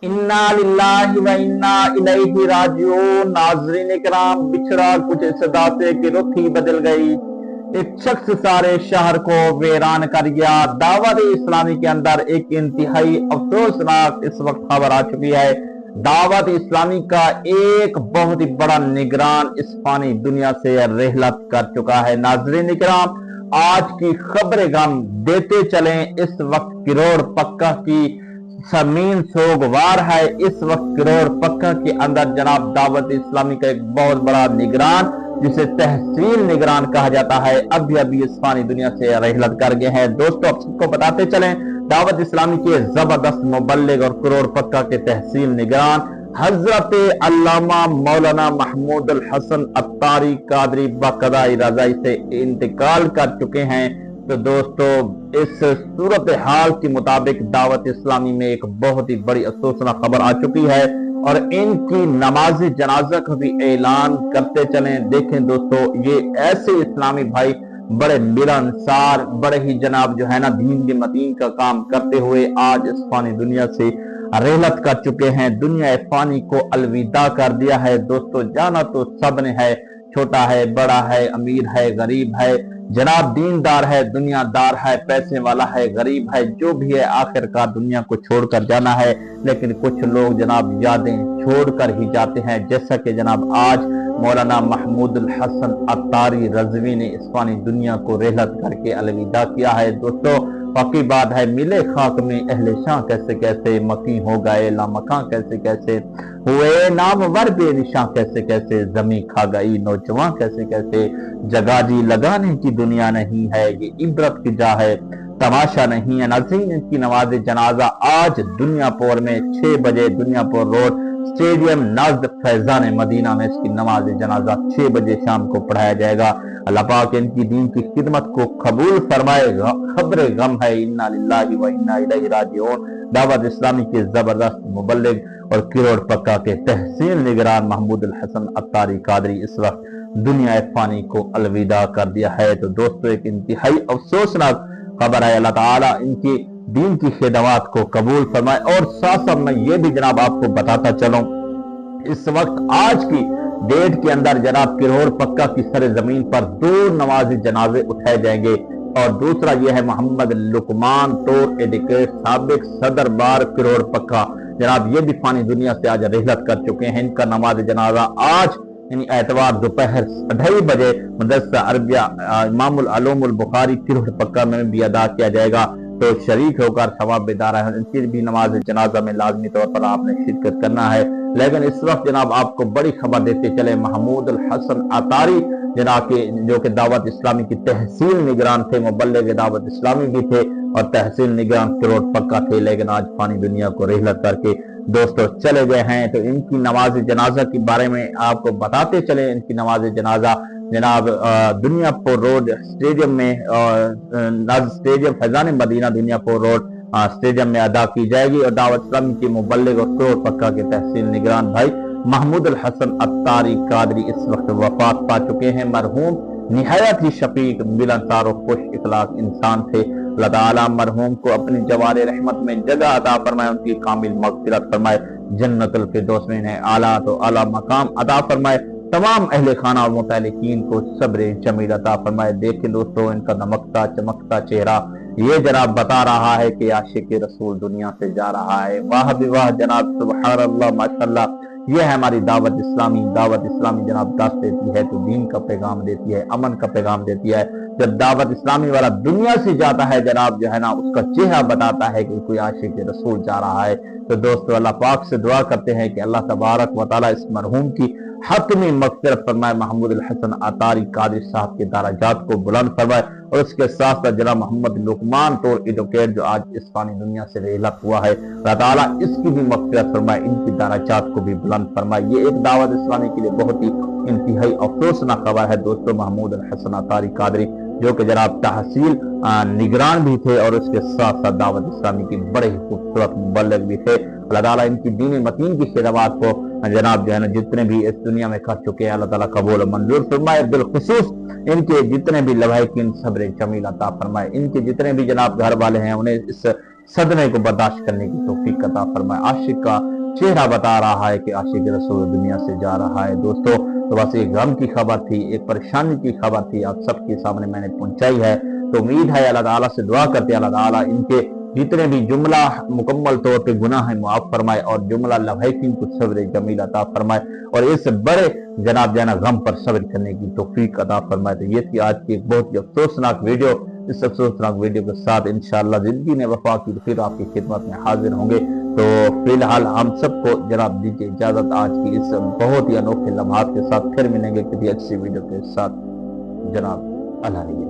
इन्ना लिल्लाहि व इन्ना इलैहि राजिऊन। नाज़रीन इकराम, बिछड़ा कुछ इस सदा से कि रुख ही बदल गई। एक शख्स सारे शहर को वीरान कर गया। दावत इस्लामी के अंदर एक इंतहाई अफसोसनाक इस वक्त खबर आ चुकी है। दावत इस्लामी का एक बहुत ही बड़ा निगरान इस फानी दुनिया से रेहलत कर चुका है। नाज़रीन इकराम, आज की खबर गम देते चलें। इस वक्त किरोड़ पक्का की जमीन सोगवार है। इस वक्त किरोड़ पक्का के अंदर जनाब दावत इस्लामी का एक बहुत बड़ा निगरान, जिसे तहसील निगरान कहा जाता है, अभी अभी इस फानी दुनिया से रहलत कर गए हैं। दोस्तों, आप सबको बताते चलें, दावत इस्लामी के जबरदस्त मुबल्लिग और किरोड़ पक्का के तहसील निगरान हजरत अल्लामा मौलाना महमूद अल हसन अत्तारी कादरी बकदाई रजाई से इंतकाल कर चुके हैं। तो दोस्तों, इस सूरत हाल के मुताबिक दावत इस्लामी में एक बहुत ही बड़ी अफसोसनाक खबर आ चुकी है और इनकी नमाज जनाजा का भी ऐलान करते चलें। देखें दोस्तों, ये ऐसे इस्लामी भाई बड़े मिलनसार, बड़े ही जनाब जो है ना दीन के मतीन का काम करते हुए आज इस फानी दुनिया से रेहलत कर चुके हैं। दुनिया फानी को अलविदा कर दिया है। दोस्तों, जाना तो सब ने है, छोटा है, बड़ा है, अमीर है, गरीब है, जनाब दीनदार है, दुनियादार है, पैसे वाला है, गरीब है, जो भी है, आखिरकार दुनिया को छोड़कर जाना है। लेकिन कुछ लोग जनाब यादें छोड़कर ही जाते हैं, जैसा कि जनाब आज मौलाना महमूद अल हसन अत्तारी रजवी ने इस फानी दुनिया को रेहलत करके अलविदा किया है। दोस्तों, बाकी बात है, मिले खाक में अहले शाह कैसे कैसे, मकी हो गए लामकां कैसे कैसे, हुए नामवर बेनिशां कैसे कैसे, जमी खा गई नौजवान कैसे कैसे, जगाजी लगाने की दुनिया नहीं है, ये इबरत की जा है, तमाशा नहीं है। नाज़रीन, इनकी नमाज जनाजा आज दुनियापुर में 6 बजे दुनियापुर रोड स्टेडियम नज़द फैजान मदीना में इसकी नमाज जनाजा 6 बजे शाम को पढ़ाया जाएगा। अल्लाह पाक इनकी दीन की खिदमत को कबूल फरमाएगा। खबरे गम है, इन्ना लिल्लाहि व इन्ना इलैहि राजिऊन। दावत इस्लामी के जबरदस्त मुबल्लिग और किरोड़ पक्का के तहसील निगरान महमूद अल हसन अत्तारी कादरी इस वक्त दुनिया फानी को अलविदा कर दिया है। तो दोस्तों, एक इंतहाई अफसोसनाक खबर है। अल्लाह ताला इनकी दीन की खिदमत को कबूल फरमाए। और साथ साथ मैं ये भी जनाब आपको बताता चलूं, इस वक्त आज की डेट के अंदर जनाब किरोड़ पक्का की सर जमीन पर 2 नमाजी जनाजे उठाए जाएंगे। और दूसरा यह है मोहम्मद लुकमान तोर एडिकेट साबिक सदर बार किरोड़ पक्का, जनाब ये भी फानी दुनिया से आज रेहलत कर चुके हैं। इनका नमाज जनाजा आज यानी एतवार दोपहर 2:30 बजे मदरसा अरबिया इमामुल अलूमुल बुखारी किरोड़ पक्का में भी अदा किया जाएगा। तो शरीक होकर सवाब बेदार है, इनकी भी नमाज जनाजा में लाजमी तौर पर आपने शिरकत करना है। लेकिन इस वक्त जनाब आपको बड़ी खबर देते चले, महमूद अल हसन अत्तारी जनाब के जो कि दावत इस्लामी की तहसील निगरान थे, मुबल्लिग दावत इस्लामी भी थे और तहसील निगरान किरोड़ पक्का थे, लेकिन आज फानी दुनिया को रेहलत करके दोस्तों चले गए हैं। तो इनकी नमाज जनाजा के बारे में आपको बताते चले। इनकी नमाज जनाजा जनाब दुनियापुर रोड स्टेडियम में stadium Faizan Madina Duniyapur road stadium में अदा की जाएगी। और दावत इस्लामी के मुबल्लिग और किरोड़ पक्का के तहसील निगरान भाई महमूद अल हसन अत्तारी कादरी इस वक्त वफात पा चुके हैं। मरहूम निहायत ही शफीक, मिलनसार और खुश इखलाक इंसान थे। अल्लाह ताला मरहूम को अपनी जवारे रहमत में जगह अता फरमाए, उनकी कामिल मग़फ़िरत फरमाए, जन्नतुल फिरदौस में आला तो आला मकाम अता फरमाए। तमाम अहले खाना और मुतअल्लिकीन को सब्र जमील अता फरमाए। देखें दोस्तों, इनका दमकता चमकता चेहरा ये जनाब बता रहा है कि आशिक रसूल दुनिया से जा रहा है। वाह विवाह जनाब, सुबहान अल्लाह, माशाअल्लाह। ये है हमारी दावत इस्लामी। दावत इस्लामी जनाब दास देती है तो दीन का पैगाम देती है, अमन का पैगाम देती है। जब दावत इस्लामी वाला दुनिया से जाता है जनाब जो है ना, उसका चेहरा बताता है कि कोई आशिक रसूल जा रहा है। तो दोस्तों, अल्लाह पाक से दुआ करते हैं कि अल्लाह तबारक व तआला इस मरहूम की हतमी मग़फ़िरत फरमाए, महमूद अल हसन अत्तारी कादरी साहब के दराजात को बुलंद फरमाए। और उसके साथ साथ जनाब मोहम्मद लुकमान तोर एडवोकेट जो आज इस फानी दुनिया से रेहलत हुआ है, अल्लाह ताला इसकी भी मग़फ़िरत फरमाए, इनकी दराजात को भी बुलंद फरमाए। ये एक दावत इस्लामी के लिए बहुत ही इंतहाई अफसोसनाक खबर है दोस्तों। महमूद अल हसन अत्तारी कादरी जो कि जनाब तहसील निगरान भी थे और उसके साथ साथ दावत इस्लामी की बड़े ही खूबसूरत मुबल्लिग भी थे। अल्लाह ताला इनकी दीन मतीन की खिदमत को जनाब जो है ना जितने भी इस दुनिया में कर चुके हैं, अल्लाह ताला कबूल और मंजूर फरमाए। बिलखुसूस इनके जितने भी लवाहिकीन सब्र जमील अता फरमाए। इनके जितने भी जनाब घर वाले हैं उन्हें इस सदमे को बर्दाश्त करने की तौफीक अता फरमाए। आशिक का चेहरा बता रहा है कि आशिक रसूल दुनिया से जा रहा है। दोस्तों तो बस एक गम की खबर थी, एक परेशानी की खबर थी, आप सबके सामने मैंने पहुंचाई है। तो उम्मीद है अल्लाह ताला से दुआ करते अल्लाह ताला इनके जितने भी जुमला मुकम्मल तौर पे गुनाह है मुआफ फरमाए और जुमला लम्हातिन को सब्र जमील अता फरमाए और इस बड़े जनाब जाना गम पर सब्र करने की तौफीक अता फरमाए। तो ये थी आज की एक बहुत ही अफसोसनाक वीडियो। इस अफसोसनाक वीडियो के साथ इंशाअल्लाह जिंदगी ने वफा की फिर आपकी खिदमत में हाजिर होंगे। तो फिलहाल हम सबको जनाब दीजिए इजाजत आज की इस बहुत ही अनोखे लम्हात के साथ। फिर मिलेंगे किसी अच्छी वीडियो के साथ। जनाब अल्लाह ने